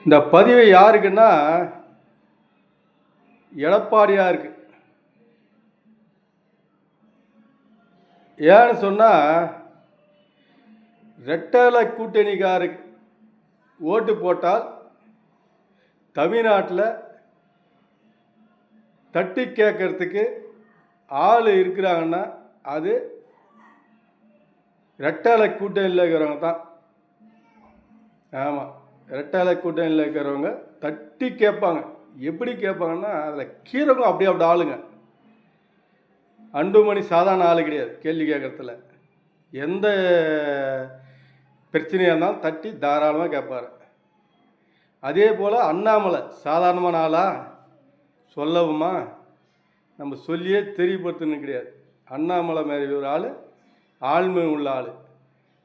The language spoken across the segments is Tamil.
இந்த பதிவு யாருக்குன்னா எடப்பாடியாக இருக்கு. ஏன்னு சொன்னால் ரெட்டலை கூட்டணிக்காருக்கு ஓட்டு போட்டால் தமிழ்நாட்டில் தட்டி கேட்கறதுக்கு ஆள் இருக்கிறாங்கன்னா அது ரெட்டலை கூட்டணியில் இருக்கிறவங்க தான். ஆமாம், ரெட்டலை கூட்டணியில் இருக்கிறவங்க தட்டி கேட்பாங்க. எப்படி கேட்பாங்கன்னா அதில் கீரகம் அப்படி ஆளுங்க. அன்புமணி சாதாரண ஆள் கிடையாது. கேள்வி கேட்குறதுல எந்த பிரச்சனையாக இருந்தாலும் தட்டி தாராளமாக கேட்பார். அதே போல் அண்ணாமலை சாதாரணமான ஆளா சொல்லவுமா, நம்ம சொல்லியே தெரியப்படுத்தணும் கிடையாது. அண்ணாமலை மாதிரி ஒரு ஆள், ஆழ்மை உள்ள ஆள்,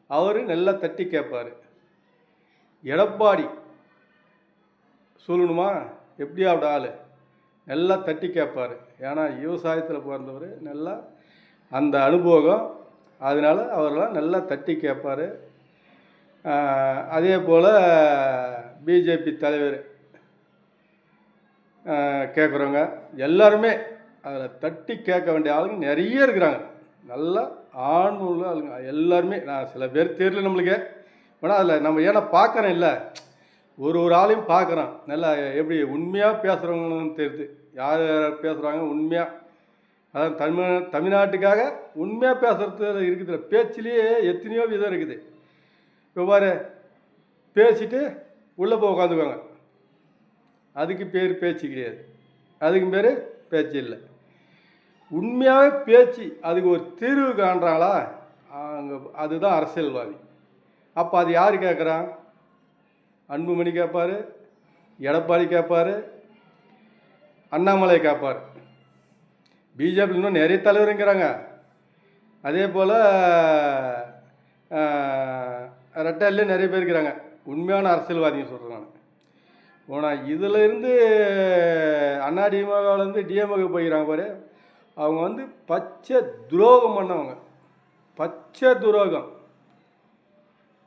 அவர் நல்லா தட்டி கேட்பார். எடப்பாடி சொல்லணுமா, எப்படியாவது ஆள் நல்லா தட்டி கேட்பார். ஏன்னா விவசாயத்தில் பிறந்தவர், நல்லா அந்த அனுபவம், அதனால் அவரெல்லாம் நல்லா தட்டி கேட்பார். அதே போல் பிஜேபி தலைவர் கேட்குறவங்க எல்லாருமே அதில் தட்டி கேட்க வேண்டிய ஆளுங்க நிறைய இருக்கிறாங்க. நல்லா ஆண்முள்ள ஆளுங்க எல்லாருமே. நான் சில பேர் தெரியல நம்மளுக்கு, ஆனால் அதில் நம்ம ஏன்னா பார்க்குறேன், இல்லை ஒரு ஆளையும் பார்க்குறோம். நல்லா எப்படி உண்மையாக பேசுகிறவங்கன்னு தெரியுது. யார் யார் பேசுகிறாங்க உண்மையாக, அதாவது தமிழ்நாட்டுக்காக உண்மையாக பேசுகிறது இருக்குது. பேச்சிலேயே எத்தனையோ விதம் இருக்குது. இப்போ பாரு, பேசிட்டு உள்ளே போய் உட்காந்துக்குவாங்க. அதுக்கு பேர் பேச்சு கிடையாது, அதுக்கு பேர் பேச்சு இல்லை. உண்மையாகவே பேச்சு அதுக்கு ஒரு தீர்வு காண்றாங்களா, அங்கே அதுதான் அரசியல்வாதி. அப்போ அது யார் கேட்குறான்? அன்புமணி கேட்பார், எடப்பாடி கேட்பார், அண்ணாமலை கேட்பார். பிஜேபி இன்னும் நிறைய தலைவருங்கிறாங்க. அதே போல் ரெட்டல்லே நிறைய பேர் இருக்கிறாங்க. உண்மையான அரசியல்வாதின்னு சொல்கிறேன் நான். ஆனால் இதில் இருந்து அதிமுகவிலேருந்து டிஎம்கே போய்க்கிறாங்க பாரு, அவங்க வந்து பச்சை துரோகம் பண்ணவங்க. பச்சை துரோகம்.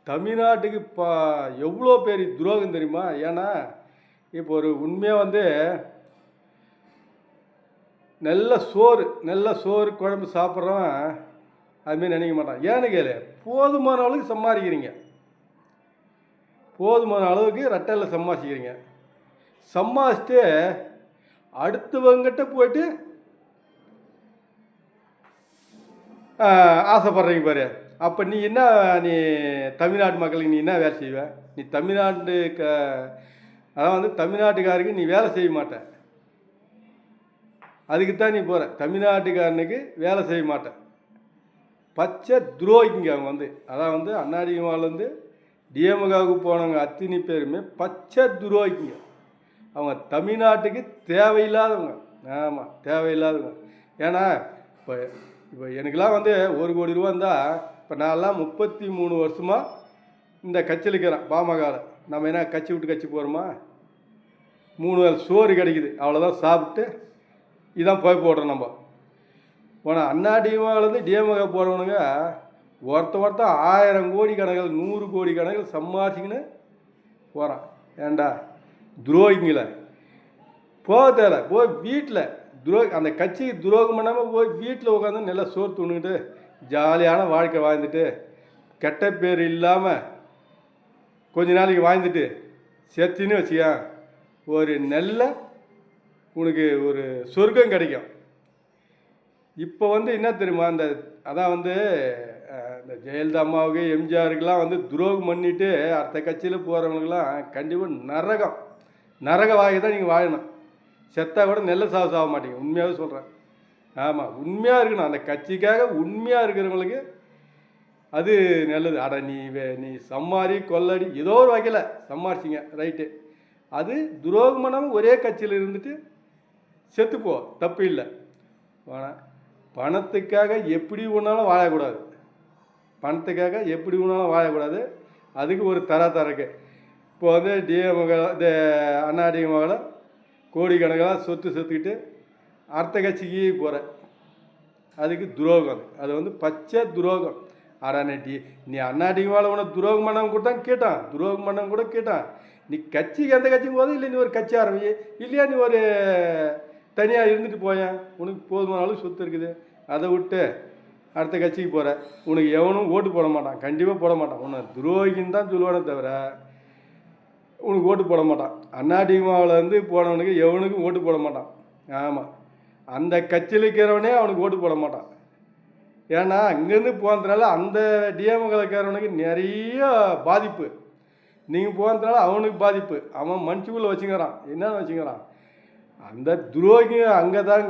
தமிழ்நாட்டுக்கு எவ்வளோ பெரிய துரோகம் தெரியுமா? ஏன்னா இப்போ ஒரு உண்மையாக வந்து நல்ல சோறு குழம்பு சாப்பிட்றவன் அதுமாரி நினைக்க மாட்டான். ஏன்னு கேளு, போதுமான அளவுக்கு சம்பாதிக்கிறீங்க, போதுமான அளவுக்கு ரெட்டலில் சம்பாதிக்கிறீங்க. சம்பாதிச்சுட்டு அடுத்தவங்கிட்ட போய்ட்டு ஆசைப்படுறீங்க பாரு. அப்போ நீ என்ன, நீ தமிழ்நாட்டு மக்களுக்கு நீ என்ன வேலை செய்வ? நீ அதான் வந்து தமிழ்நாட்டுக்காருக்கு நீ வேலை செய்ய மாட்ட. அதுக்குத்தான் நீ போகிற. தமிழ்நாட்டுக்காரனுக்கு வேலை செய்ய மாட்டேன். பச்சை துரோகிங்க அவங்க வந்து. அதான் வந்து அதிமுகலேருந்து டிஎம்கவுக்கு போனவங்க அத்தனை பேருமே பச்சை துரோகிங்க. அவங்க தமிழ்நாட்டுக்கு தேவையில்லாதவங்க. ஆமாம், தேவையில்லாதவங்க. ஏன்னா இப்போ எனக்கெலாம் வந்து 1 கோடி ரூபா இருந்தால், இப்போ நான்லாம் 33 வருஷமாக இந்த கட்சியில் இருக்கிறேன். பாமகவில் நம்ம என்ன கட்சி விட்டு கட்சி போகிறோமா? 3 வேளை சோறு கிடைக்குது, அவ்வளோதான். சாப்பிட்டு இதான் போய் போடுறோம் நம்ம. போனால் அதிமுகலேருந்து டிஎம்கே போகிறவனுங்க ஒருத்தன் 1000 கோடி கணக்கில் 100 கோடி கணக்கில் சம்பாதிச்சிக்கின்னு போகிறான். ஏண்டா துரோகிங்கள போக தேவை. போய் வீட்டில் அந்த கட்சிக்கு துரோகம் பண்ணாமல் போய் வீட்டில் உட்காந்து நல்லா சோறு துணுக்கிட்டு ஜாலியான வாழ்க்கை வாழ்ந்துட்டு, கெட்ட பேர் இல்லாமல் கொஞ்ச நாளைக்கு வாழ்ந்துட்டு செத்துன்னு வச்சியா, ஒரு நல்ல உனக்கு ஒரு சொர்க்கம் கிடைக்கும். இப்போ வந்து என்ன தெரியுமா, அதான் வந்து இந்த ஜெயலலிதா அம்மாவுக்கு எம்ஜிஆருக்கெல்லாம் வந்து துரோகம் பண்ணிவிட்டு அடுத்த கட்சியில் போகிறவங்களுக்கெல்லாம் கண்டிப்பாக நரக வாங்கி தான் நீங்கள் வாழணும். செத்தா கூட நெல்லை சாக மாட்டீங்க. உண்மையாகவே சொல்கிறேன். ஆமாம், உண்மையாக இருக்கணும். அந்த கட்சிக்காக உண்மையாக இருக்கிறவங்களுக்கு அது நல்லது. அட நீ சம்மாரி கொள்ளடி ஏதோ ஒரு வகையில் சம்மாரிச்சிங்க, ரைட்டு. அது துரோகம் பண்ணாமல் ஒரே கட்சியில் இருந்துட்டு செத்துப்போ, தப்பு இல்லை. ஆனால் பணத்துக்காக எப்படி ஒன்றாலும் வாழக்கூடாது. பணத்துக்காக எப்படி ஒன்றாலும் வாழக்கூடாது. அதுக்கு ஒரு தரக்கு. இப்போ வந்து டிஎம்கே இந்த அதிமுகவில் கோடிக்கணக்காக சொத்து செத்துக்கிட்டு அடுத்த கட்சிக்கு போகிற, அதுக்கு துரோகம். அது வந்து பச்சை துரோகம். ஆடா நீ அண்ணாடிமாவில் உனக்கு துரோகம் பண்ணவங்க கூட தான் கேட்டான், துரோகம் பண்ணவங்க கூட கேட்டான். நீ கட்சிக்கு எந்த கட்சிக்கும் போதும் இல்லை, நீ ஒரு கட்சி ஆரம்பி, இல்லையா நீ ஒரு தனியாக இருந்துட்டு போயேன், உனக்கு போதுமான அளவு சொத்து இருக்குது, அதை விட்டு அடுத்த கட்சிக்கு போகிற. உனக்கு எவனும் ஓட்டு போட மாட்டான், கண்டிப்பாக போட மாட்டான். உன்னை துரோகின்னு தான் சொல்லுவானே தவிர உனக்கு ஓட்டு போட மாட்டான். அண்ணாடிமாவிலேருந்து போனவனுக்கு எவனுக்கும் ஓட்டு போட மாட்டான். ஆமாம், அந்த கட்சியில் இருக்கிறவனே அவனுக்கு ஓட்டு போட மாட்டான். ஏன்னா அங்கேருந்து போனதுனால அந்த டிஎம்கேக்காரவனுக்கு நிறைய பாதிப்பு. நீங்கள் போனதுனால அவனுக்கு பாதிப்பு. அவன் மனுஷுக்குள்ளே வச்சுக்கிறான். என்னென்னு வச்சுக்கிறான், அந்த துரோகி அங்கே தான்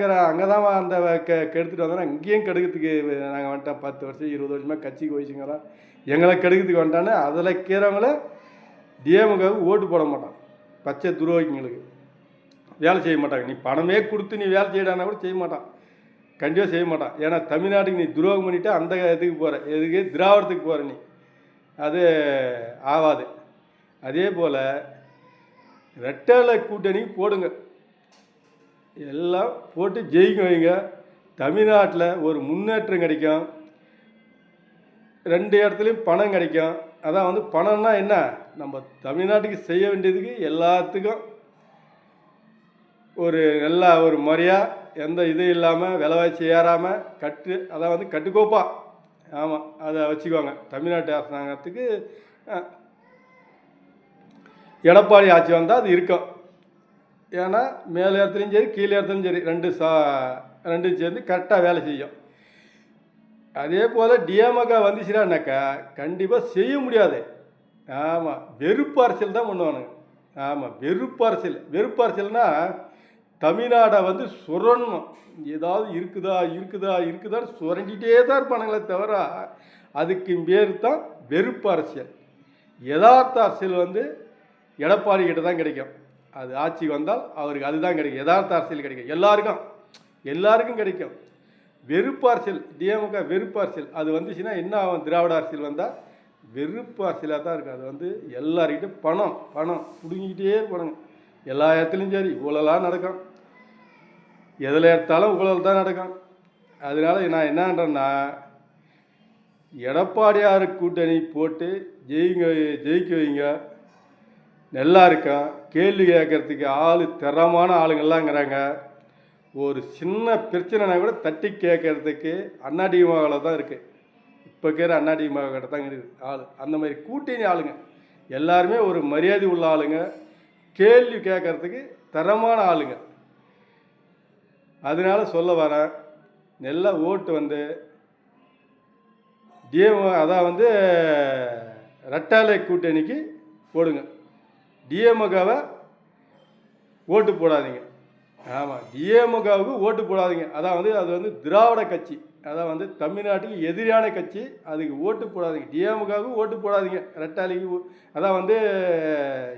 அந்த கெடுத்துட்டு வந்தோன்னா இங்கேயும் கெடுக்கிறதுக்கு நாங்கள் வந்துட்டோம். 10 வருஷம் 20 வருஷமாக கட்சிக்கு வச்சுக்கிறோம், எங்களை கெடுக்கிறதுக்கு வந்துட்டான்னு அதில் இருக்கிறவங்கள டிஎம்கேவுக்கு ஓட்டு போட மாட்டான். பச்சை துரோகிங்களுக்கு வேலை செய்ய மாட்டாங்க. நீ பணமே கொடுத்து நீ வேலை செய்யடானா கூட செய்ய மாட்டான், கண்டிப்பாக செய்ய மாட்டான். ஏன்னா தமிழ்நாட்டுக்கு நீ துரோகம் பண்ணிவிட்டு அந்த இதுக்கு போகிற, எதுக்கு திராவிடத்துக்கு போகிற நீ, அது ஆகாது. அதே போல் ரெட்டலை கூட்டணிக்கு போடுங்க, எல்லாம் போட்டு ஜெயிக்க வைங்க. தமிழ்நாட்டில் ஒரு முன்னேற்றம் கிடைக்கும், 2 இடத்துலையும் பணம் கிடைக்கும். அதான் பணம்னா என்ன, நம்ம தமிழ்நாட்டுக்கு செய்ய வேண்டியதுக்கு எல்லாத்துக்கும் ஒரு நல்ல ஒரு முறையாக எந்த இது இல்லாமல் விலைவாசி ஏறாமல் அதான் கட்டுக்கோப்பா. ஆமாம், அதை வச்சுக்குவாங்க. தமிழ்நாட்டு அரசாங்கத்துக்கு எடப்பாடி ஆட்சி வந்தால் அது இருக்கும். ஏன்னா மேல் இடத்துலையும் சரி கீழே இடத்துலையும் சரி ரெண்டும் சேர்ந்து கரெக்டாக வேலை செய்யும். அதே போல் டிஎம்கே வந்துச்சுனாக்கா கண்டிப்பாக செய்ய முடியாது. ஆமாம், வெறுப்பு அரசியல் தான் பண்ணுவானுங்க. ஆமாம், வெறுப்பு அரசியல்னால் தமிழ்நாடை சுரண்டணும். ஏதாவது இருக்குதான்னு சுரண்டிகிட்டே தான் இருப்பானுங்களே தவிர அதுக்கு பேர் தான் வெறுப்பு அரசியல். யதார்த்த அரசியல் எடப்பாடி கிட்ட தான் கிடைக்கும். அது ஆட்சிக்கு வந்தால் அவருக்கு அதுதான் கிடைக்கும், யதார்த்த அரசியல் கிடைக்கும். எல்லாருக்கும் கிடைக்கும். வெறுப்பு அரசியல், டிஎம்கே வெறுப்பு அரசியல் அது வந்துச்சுன்னா என்ன ஆகும், திராவிட அரசியல் வந்தால் வெறுப்பு அரசியலாக தான் இருக்குது. அது எல்லாருக்கிட்டும் பணம் பிடுங்கிக்கிட்டே இருப்பானுங்க. எல்லா இடத்துலையும் சரி ஊழலாக நடக்கும், எதில் எடுத்தாலும் ஊழல் தான் நடக்கும். அதனால நான் என்னன்றேன்னா, எடப்பாடியார் கூட்டணி போட்டு ஜெயிக்க வைங்க. நல்லா இருக்கும். கேள்வி கேட்கறதுக்கு திறமான ஆளுங்கள்லாங்கிறாங்க. ஒரு சின்ன பிரச்சனைனா கூட தட்டி கேட்கறதுக்கு அதிமுகவில் தான் இருக்குது. இப்போ இருக்கிற அதிமுக கிட்ட தான் இருக்குது அந்த மாதிரி கூட்டணி ஆளுங்க எல்லாருமே ஒரு மரியாதை உள்ள ஆளுங்க, கேள்வி கேட்கறதுக்கு தரமான ஆளுங்க. அதனால சொல்ல வரேன், நல்ல ஓட்டு அதான் ரெட்டாலை கூட்டணிக்கு போடுங்க. டிஎம்கேவை ஓட்டு போடாதீங்க. ஆமாம், டிஎம்கேவுக்கு ஓட்டு போடாதீங்க. அதான் அது திராவிட கட்சி, அதான் தமிழ்நாட்டுக்கு எதிரான கட்சி, அதுக்கு ஓட்டு போடாதீங்க. டிஎம்கேவுக்கு ஓட்டு போடாதீங்க. ரெட்டாலைக்கு அதான்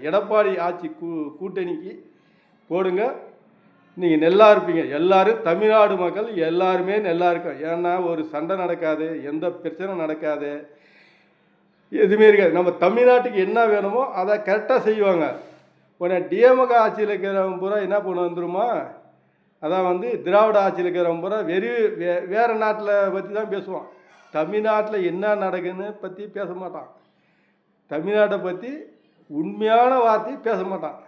எடப்பாடி ஆட்சி கூட்டணிக்கு போடுங்க. நீங்கள் நல்லா இருப்பீங்க. எல்லோரும் தமிழ்நாடு மக்கள் எல்லாருமே நல்லா இருக்கும். ஏன்னா ஒரு சண்டை நடக்காது, எந்த பிரச்சனை நடக்காது, எதுவுமே இருக்காது. நம்ம தமிழ்நாட்டுக்கு என்ன வேணுமோ அதை கரெக்டாக செய்வாங்க. உடனே டிஎம்கே ஆட்சியில் இருக்கிறவங்க பூரா என்ன பண்ண வந்துருமா, அதான் திராவிட ஆட்சியில் இருக்கிறவங்க பூரா வேறு நாட்டில் பற்றி தான் பேசுவான். தமிழ்நாட்டில் என்ன நடக்குதுன்னு பற்றி பேச மாட்டான். தமிழ்நாட்டை பற்றி உண்மையான வார்த்தையை பேச மாட்டான்.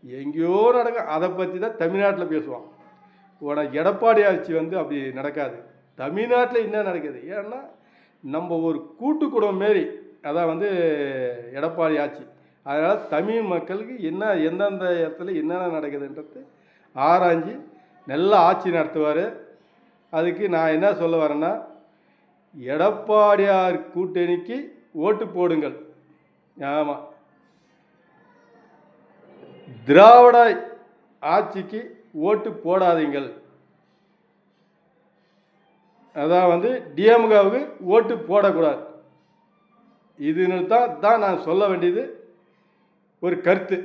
எங்கேயோ நடக்கும், அதை பற்றி தான் தமிழ்நாட்டில் பேசுவான். உனக்கு எடப்பாடி ஆட்சி அப்படி நடக்காது. தமிழ்நாட்டில் என்ன நடக்குது, ஏன்னா நம்ம ஒரு கூட்டு குடும்பம் மாரி, அதான் எடப்பாடி ஆட்சி. அதனால் தமிழ் மக்களுக்கு எந்தெந்த இடத்துல என்னென்ன நடக்குதுன்றது ஆராய்ஞ்சு நல்லா ஆட்சி நடத்துவார். அதுக்கு நான் என்ன சொல்ல வரேன்னா, எடப்பாடியார் கூட்டணிக்கு ஓட்டு போடுங்கள். ஆமாம், திராவிட ஆட்சிக்கு ஓட்டு போடாதீங்கள். அதான் டிஎம்கேவுக்கு ஓட்டு போடக்கூடாது. இதுன்னு தான் நான் சொல்ல வேண்டியது ஒரு கருத்து.